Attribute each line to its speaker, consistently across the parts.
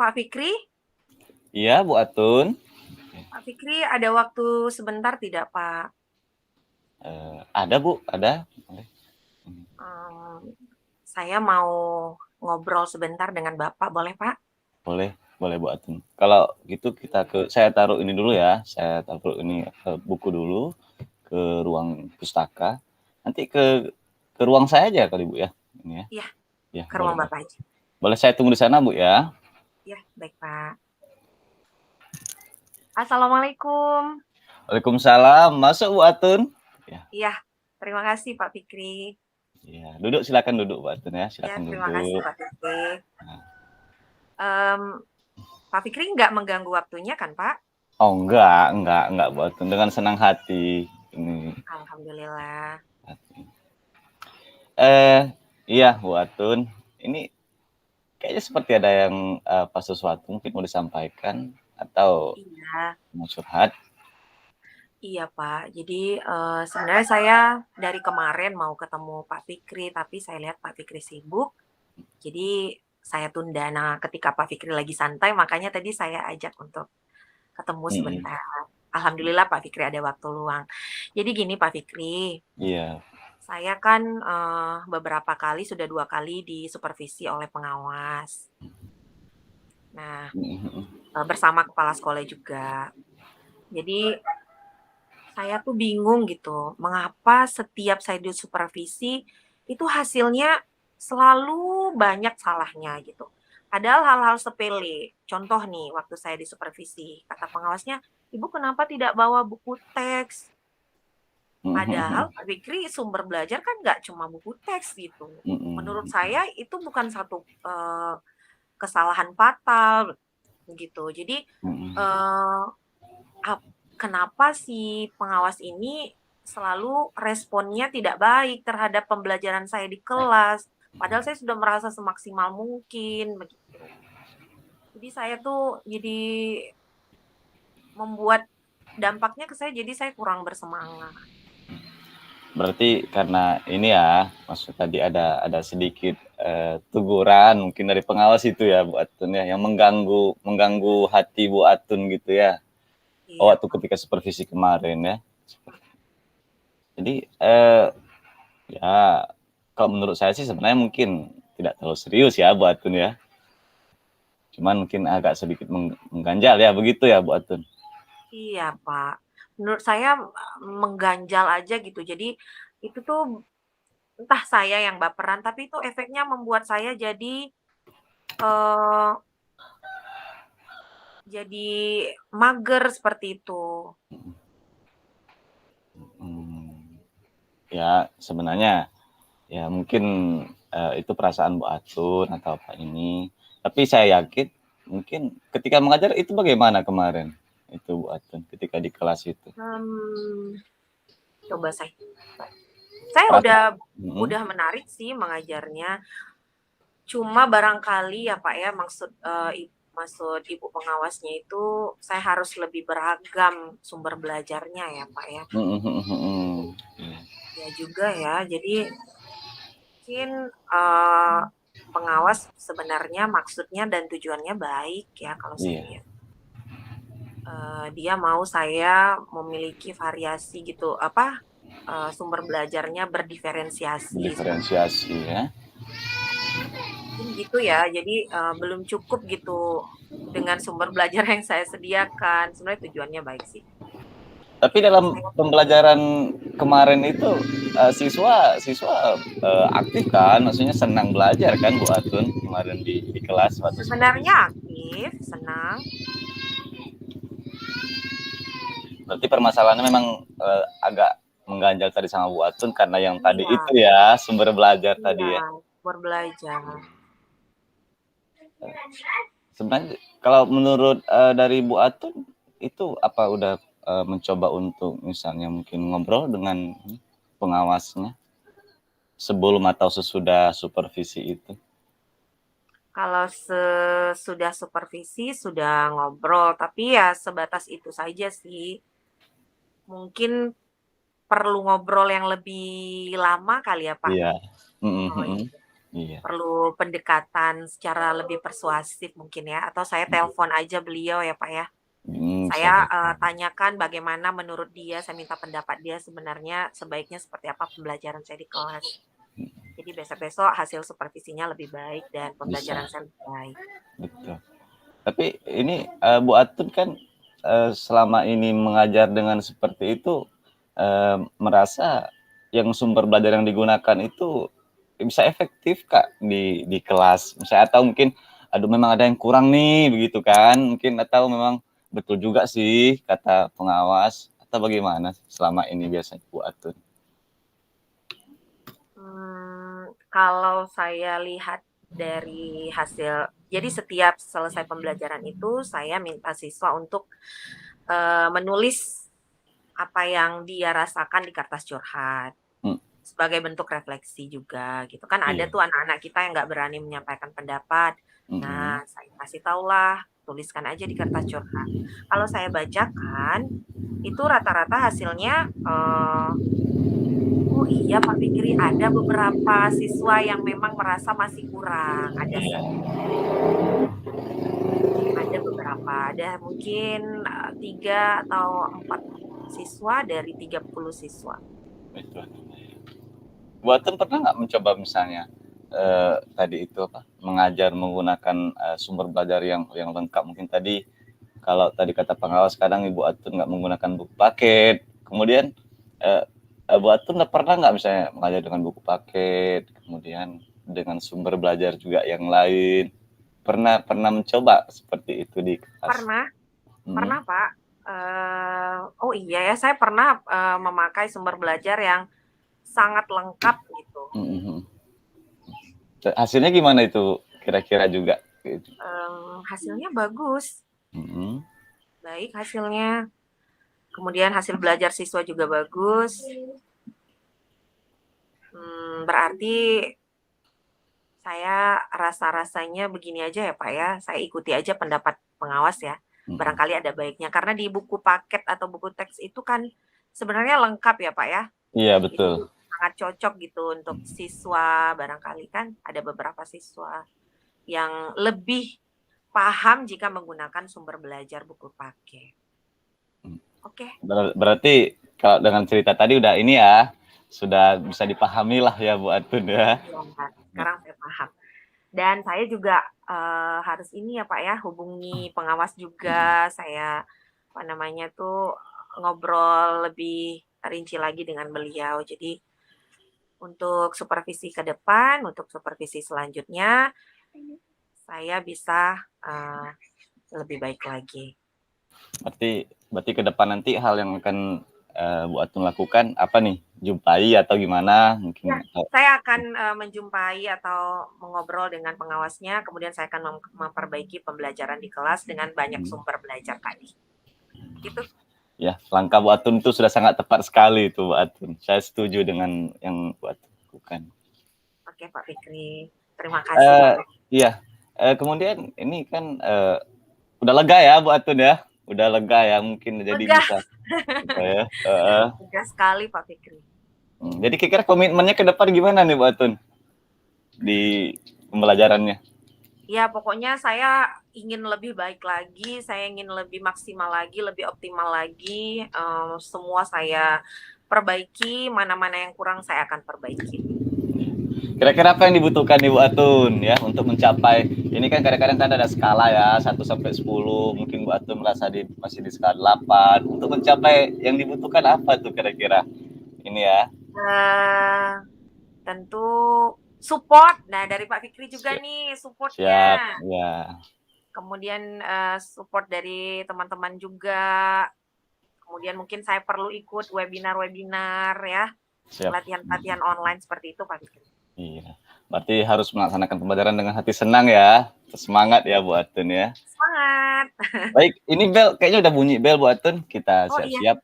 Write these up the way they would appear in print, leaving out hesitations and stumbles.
Speaker 1: Pak Fikri,
Speaker 2: Iya, Bu Atun.
Speaker 1: Pak Fikri ada waktu sebentar tidak, Pak?
Speaker 2: Ada, Bu, ada.
Speaker 1: Em, saya mau ngobrol sebentar dengan Bapak, boleh, Pak?
Speaker 2: Boleh, boleh Bu Atun. Kalau gitu saya taruh ini dulu ya. Saya taruh ini buku dulu ke ruang pustaka. Nanti ke ruang saya aja kali Bu ya. Ini ya.
Speaker 1: Iya,
Speaker 2: Ya,
Speaker 1: ke
Speaker 2: boleh,
Speaker 1: ruang
Speaker 2: boleh.
Speaker 1: Bapak aja.
Speaker 2: Boleh saya tunggu di sana Bu ya.
Speaker 1: Iya, baik, Pak. Assalamualaikum.
Speaker 2: Waalaikumsalam. Masuk Bu Atun. Ya,
Speaker 1: Iya, terima kasih Pak Fikri.
Speaker 2: ya. Duduk, silakan duduk Bu Atun ya.
Speaker 1: Ya,
Speaker 2: Silakan
Speaker 1: terima kasih
Speaker 2: duduk.
Speaker 1: Pak Fikri.
Speaker 2: Nah.
Speaker 1: Em, Pak Fikri nggak mengganggu waktunya kan, Pak?
Speaker 2: Oh, enggak Bu Atun. Dengan senang hati. Ini.
Speaker 1: Alhamdulillah.
Speaker 2: Iya Bu Atun. Ini kayaknya seperti ada yang pas sesuatu mungkin mau disampaikan atau
Speaker 1: Iya,
Speaker 2: mau curhat.
Speaker 1: iya Pak. Jadi sebenarnya saya dari kemarin mau ketemu Pak Fikri, tapi saya lihat Pak Fikri sibuk. Jadi saya tunda. Nah, ketika Pak Fikri lagi santai, makanya tadi saya ajak untuk ketemu
Speaker 2: Mm-mm.
Speaker 1: sebentar. Alhamdulillah Pak Fikri ada waktu luang. Jadi gini Pak Fikri,
Speaker 2: Iya.
Speaker 1: saya kan beberapa kali, sudah 2 kali disupervisi oleh pengawas. Nah,
Speaker 2: Mm-mm.
Speaker 1: bersama kepala sekolah juga. Jadi saya tuh bingung gitu, mengapa setiap saya disupervisi itu hasilnya selalu banyak salahnya gitu. Padahal hal-hal sepele. Contoh nih, waktu saya disupervisi, kata pengawasnya, "Ibu kenapa tidak bawa buku teks?"
Speaker 2: Mm-mm.
Speaker 1: Padahal Pak Fikri sumber belajar kan nggak cuma buku teks gitu. Menurut
Speaker 2: Mm-mm.
Speaker 1: saya itu bukan satu kesalahan fatal gitu. Jadi
Speaker 2: Mm-mm.
Speaker 1: eh, kenapa si pengawas ini selalu responnya tidak baik terhadap pembelajaran saya di kelas? Padahal saya sudah merasa semaksimal mungkin begitu. Jadi saya tuh membuat dampaknya ke saya, jadi saya kurang bersemangat.
Speaker 2: Berarti karena ini ya, maksud tadi ada sedikit teguran mungkin dari pengawas itu ya Bu Atun ya, yang mengganggu hati Bu Atun gitu ya. Oh,
Speaker 1: Iya,
Speaker 2: waktu ketika supervisi kemarin ya. Jadi ya kalau menurut saya sih sebenarnya mungkin tidak terlalu serius ya Bu Atun ya. Cuman mungkin agak sedikit mengganjal ya, begitu ya Bu Atun?
Speaker 1: iya Pak. Menurut saya mengganjal aja gitu. Jadi itu tuh entah saya yang baperan, tapi itu efeknya membuat saya eh, jadi mager seperti itu.
Speaker 2: Hmm, ya sebenarnya ya mungkin itu perasaan Bu Atun atau apa ini. Tapi saya yakin mungkin ketika mengajar itu bagaimana kemarin itu Bu Atun ketika di kelas itu?
Speaker 1: Hmm, coba saya
Speaker 2: Perasaan, mm,
Speaker 1: udah menarik sih mengajarnya. Cuma barangkali ya Pak ya, maksud Ibu pengawasnya itu saya harus lebih beragam sumber belajarnya ya Pak ya. Ya juga ya. Jadi mungkin pengawas sebenarnya maksudnya dan tujuannya baik ya kalau saya
Speaker 2: iya,
Speaker 1: lihat. Dia mau saya memiliki variasi gitu, apa, sumber belajarnya berdiferensiasi seperti
Speaker 2: diferensiasi ya.
Speaker 1: mungkin gitu ya. Jadi belum cukup gitu dengan sumber belajar yang saya sediakan. Sebenarnya tujuannya baik sih.
Speaker 2: Tapi
Speaker 1: Jadi
Speaker 2: dalam
Speaker 1: saya
Speaker 2: pembelajaran kemarin itu siswa aktif kan, maksudnya senang belajar kan Bu Atun kemarin di kelas waktu
Speaker 1: sebenarnya
Speaker 2: supervisi.
Speaker 1: aktif, senang.
Speaker 2: Berarti permasalahannya memang agak mengganjal tadi sama Bu Atun karena yang tadi
Speaker 1: Iya,
Speaker 2: itu ya sumber belajar
Speaker 1: iya,
Speaker 2: tadi ya.
Speaker 1: berbelajar.
Speaker 2: Sebenarnya kalau menurut dari Bu Atun itu apa udah mencoba untuk misalnya mungkin ngobrol dengan pengawasnya sebelum atau sesudah supervisi itu?
Speaker 1: Kalau sesudah supervisi sudah ngobrol, tapi ya sebatas itu saja sih. Mungkin perlu ngobrol yang lebih lama kali ya, Pak?
Speaker 2: Iya. Mhm
Speaker 1: Oh,
Speaker 2: mhm.
Speaker 1: iya.
Speaker 2: Iya.
Speaker 1: Perlu pendekatan secara lebih persuasif mungkin ya, atau saya telepon aja beliau ya, Pak, ya.
Speaker 2: Bisa
Speaker 1: Saya,
Speaker 2: jadi.
Speaker 1: tanyakan bagaimana menurut dia, saya minta pendapat dia sebenarnya sebaiknya seperti apa pembelajaran saya di kelas. Jadi besok-besok hasil supervisinya lebih baik dan
Speaker 2: Bisa,
Speaker 1: pembelajaran saya lebih baik.
Speaker 2: betul. Tapi ini, Bu Atun kan, selama ini mengajar dengan seperti itu, merasa yang sumber belajar yang digunakan itu bisa efektif, Kak, di kelas? Misalnya atau mungkin, aduh memang ada yang kurang nih, begitu kan, mungkin atau memang betul juga sih kata pengawas, atau bagaimana selama ini biasanya Bu Atun?
Speaker 1: Kalau saya lihat dari hasil jadi setiap selesai pembelajaran itu saya minta siswa untuk, menulis apa yang dia rasakan di kertas curhat,
Speaker 2: Mmm,
Speaker 1: sebagai bentuk refleksi juga gitu kan ada
Speaker 2: iya.
Speaker 1: tuh anak-anak kita yang nggak berani menyampaikan pendapat.
Speaker 2: Mhm.
Speaker 1: Nah, saya kasih tahulah, tuliskan aja di kertas curhat. Kalau saya bacakan, itu rata-rata hasilnya, oh iya Pak Fikri, ada beberapa siswa yang memang merasa masih kurang, ada
Speaker 2: Iya,
Speaker 1: sih. Ada beberapa, ada mungkin, 3 atau 4 siswa dari 30 siswa.
Speaker 2: betul. Bu Atun pernah nggak mencoba misalnya, tadi itu apa, mengajar menggunakan, sumber belajar yang lengkap mungkin tadi, kalau tadi kata pengawas kadang Ibu Atun nggak menggunakan buku paket, kemudian, eee Bu Atun pernah nggak misalnya mengajar dengan buku paket, kemudian dengan sumber belajar juga yang lain, pernah pernah mencoba seperti itu di kelas?
Speaker 1: Pernah
Speaker 2: Mhm,
Speaker 1: pernah Pak, oh iya ya, saya pernah, memakai sumber belajar yang sangat lengkap gitu,
Speaker 2: mhm mhm. Hasilnya gimana itu kira-kira juga? Gitu.
Speaker 1: hasilnya bagus,
Speaker 2: Mhm.
Speaker 1: baik hasilnya, kemudian hasil belajar siswa juga bagus, berarti saya rasa-rasanya begini aja ya, Pak, ya, saya ikuti aja pendapat pengawas ya,
Speaker 2: Mhm.
Speaker 1: barangkali ada baiknya. Karena di buku paket atau buku teks itu kan sebenarnya lengkap ya, Pak, ya.
Speaker 2: Iya betul.
Speaker 1: Itu sangat cocok gitu untuk siswa, barangkali kan ada beberapa siswa yang lebih paham jika menggunakan sumber belajar buku paket.
Speaker 2: Mmm,
Speaker 1: Oke,
Speaker 2: berarti kalau dengan cerita tadi udah ini ya, sudah bisa dipahami lah ya Bu Atun ya.
Speaker 1: iya, sekarang saya paham. Dan saya juga, harus ini ya, Pak, ya, hubungi pengawas juga, saya, apa namanya tuh, ngobrol lebih rinci lagi dengan beliau. Jadi untuk supervisi ke depan, untuk supervisi selanjutnya, saya bisa, lebih baik lagi.
Speaker 2: Berarti berarti ke depan nanti hal yang akan, Bu Atun lakukan apa nih? Jumpai atau gimana
Speaker 1: Ya,
Speaker 2: mungkin atau
Speaker 1: saya akan, menjumpai atau mengobrol dengan pengawasnya, kemudian saya akan memperbaiki pembelajaran di kelas dengan banyak
Speaker 2: mmm,
Speaker 1: sumber belajar tadi. Gitu.
Speaker 2: ya langkah Bu Atun itu sudah sangat tepat sekali itu Bu Atun. Saya setuju dengan yang Bu Atun lakukan.
Speaker 1: Oke, Pak Fikri. Terima kasih, Pak
Speaker 2: Eee,
Speaker 1: Fikri.
Speaker 2: iya, kemudian ini kan, udah lega ya Bu Atun ya? Udah lega ya mungkin jadi
Speaker 1: Lega,
Speaker 2: bisa gitu ya, heeh.
Speaker 1: lega sekali Pak Fikri.
Speaker 2: Jadi kira-kira komitmennya ke depan gimana nih Bu Atun, di pembelajarannya?
Speaker 1: Ya, pokoknya saya ingin lebih baik lagi, saya ingin lebih maksimal lagi, lebih optimal lagi, semua saya perbaiki, mana-mana yang kurang saya akan perbaiki.
Speaker 2: Kira-kira apa yang dibutuhkan nih Bu Atun ya untuk mencapai ini kan kadang-kadang kan ada skala ya 1 sampai 10 mungkin Bu Atun merasa masih di skala 8 untuk mencapai yang dibutuhkan apa tuh kira-kira? Ini ya.
Speaker 1: Eee, tentu support, nah dari Pak Fikri juga
Speaker 2: Siap,
Speaker 1: nih
Speaker 2: siap,
Speaker 1: support-nya.
Speaker 2: ya,
Speaker 1: Kemudian, support dari teman-teman juga, kemudian mungkin saya perlu ikut webinar-webinar ya,
Speaker 2: siap.
Speaker 1: pelatihan-pelatihan online seperti itu Pak Fikri.
Speaker 2: Iya. Berarti harus melaksanakan pembelajaran dengan hati senang ya. Semangat ya Bu Atun ya.
Speaker 1: Semangat.
Speaker 2: Baik, ini bel kayaknya udah bunyi bel Bu Atun. Kita
Speaker 1: Oh iya,
Speaker 2: siap-siap.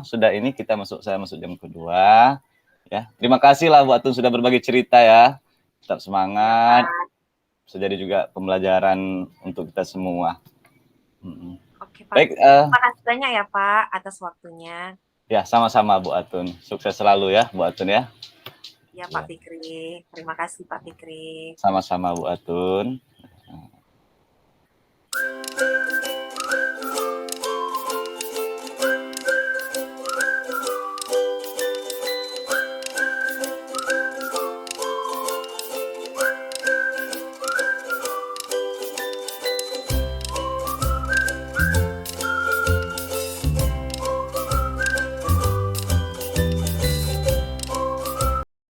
Speaker 2: Sudah ini saya masuk jam kedua. Ya, terima kasih lah Bu Atun sudah berbagi cerita ya. Tetap
Speaker 1: iya
Speaker 2: semangat.
Speaker 1: Pak.
Speaker 2: Bisa jadi juga pembelajaran untuk kita semua.
Speaker 1: Oke Pak.
Speaker 2: Baik,
Speaker 1: Terima kasih banyak ya Pak atas waktunya.
Speaker 2: ya sama-sama Bu Atun. Sukses selalu ya Bu Atun ya.
Speaker 1: Ya Pak Fikri. Terima kasih Pak Fikri.
Speaker 2: Sama-sama Bu Atun.